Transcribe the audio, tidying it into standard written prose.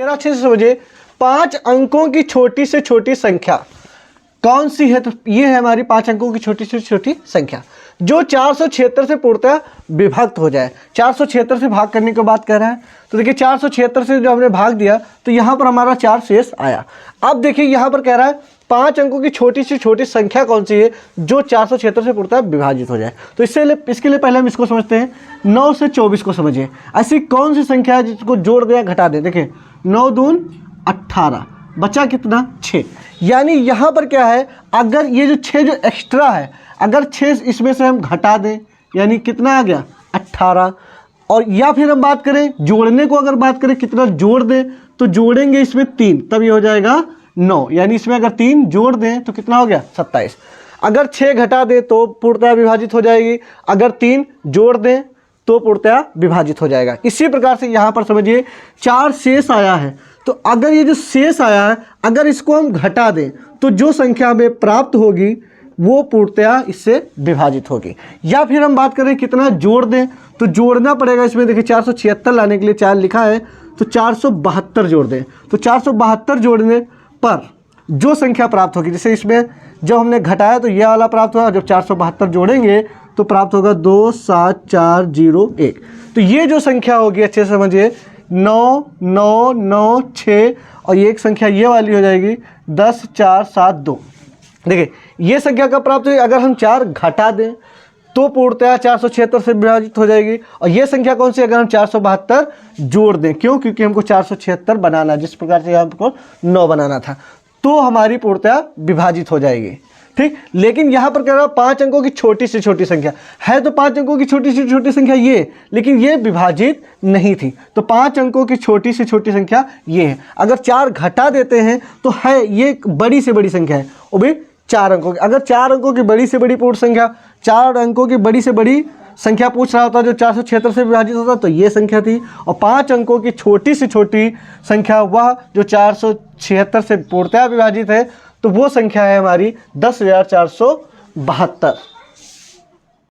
तेरह अच्छे से समझिए, 5 अंकों की छोटी से छोटी संख्या कौन सी है? तो ये है हमारी 5 अंकों की छोटी से छोटी संख्या जो 476 से पूर्णतः विभक्त हो जाए। 476 से भाग करने की बात कर रहा है, तो देखिए 476 से जो हमने भाग दिया तो यहाँ पर हमारा 4 शेष आया। अब देखिए यहाँ पर कह रहा है 5 अंकों की छोटी से छोटी संख्या कौन सी है जो 476 से पूर्णतः विभाजित हो जाए। तो इसके लिए पहले हम इसको समझते हैं, 9 से 24 को समझिए। ऐसी कौन सी संख्या है जिसको जोड़ दें या घटा दें? देखिए 9 दून 18, बचा कितना? 6। यानी यहाँ पर क्या है, अगर ये जो 6 जो एक्स्ट्रा है, अगर 6 इसमें से हम घटा दें यानी कितना आ गया? 18। और या फिर हम बात करें जोड़ने को, अगर बात करें कितना जोड़ दें तो जोड़ेंगे इसमें 3, तब ये हो जाएगा 9। यानी इसमें अगर 3 जोड़ दें तो कितना हो गया? 27। अगर 6 घटा दें तो पूर्णतः विभाजित हो जाएगी, अगर 3 जोड़ दें तो पूर्णतः विभाजित हो जाएगा। इसी प्रकार से यहाँ पर समझिए 4 शेष आया है, तो अगर ये जो शेष आया है अगर इसको हम घटा दें तो जो संख्या हमें प्राप्त होगी वो पूर्णतः इससे विभाजित होगी। या फिर हम बात करें कितना जोड़ दें तो जोड़ना पड़ेगा इसमें। देखिए 476 लाने के लिए 4 लिखा है तो 472 जोड़ दें, तो 472 जोड़ने पर जो संख्या प्राप्त होगी, जैसे इसमें जब हमने घटाया तो यह वाला प्राप्त हुआ, जब 472 जोड़ेंगे तो प्राप्त होगा 27401। तो ये जो संख्या होगी अच्छे से समझिए 9 9 9 6 और ये एक संख्या ये वाली हो जाएगी 10 4 7 2। देखिए ये संख्या कब प्राप्त हुई? अगर हम 4 घटा दें तो पूर्णतः 476 से विभाजित हो जाएगी। और ये संख्या कौन सी? अगर हम 472 जोड़ दें, क्यों? क्योंकि हमको 476 बनाना, जिस प्रकार से हमको 9 बनाना था, तो हमारी पूर्णतः विभाजित हो जाएगी। ठीक, लेकिन यहाँ पर कह रहा है 5 अंकों की छोटी से छोटी संख्या है, तो 5 अंकों की छोटी से छोटी संख्या ये, लेकिन ये विभाजित नहीं थी, तो 5 अंकों की छोटी से छोटी संख्या ये है। अगर 4 घटा देते हैं तो है ये बड़ी से बड़ी संख्या है, वो भी 4 अंकों की। अगर 4 अंकों की बड़ी से बड़ी पूर्ण संख्या, 4 अंकों की बड़ी से बड़ी संख्या पूछ रहा होता जो 476 से विभाजित होता तो ये संख्या थी। और 5 अंकों की छोटी से छोटी संख्या वह जो 476 से पूर्णतः विभाजित है, तो वो संख्या है हमारी 10,472।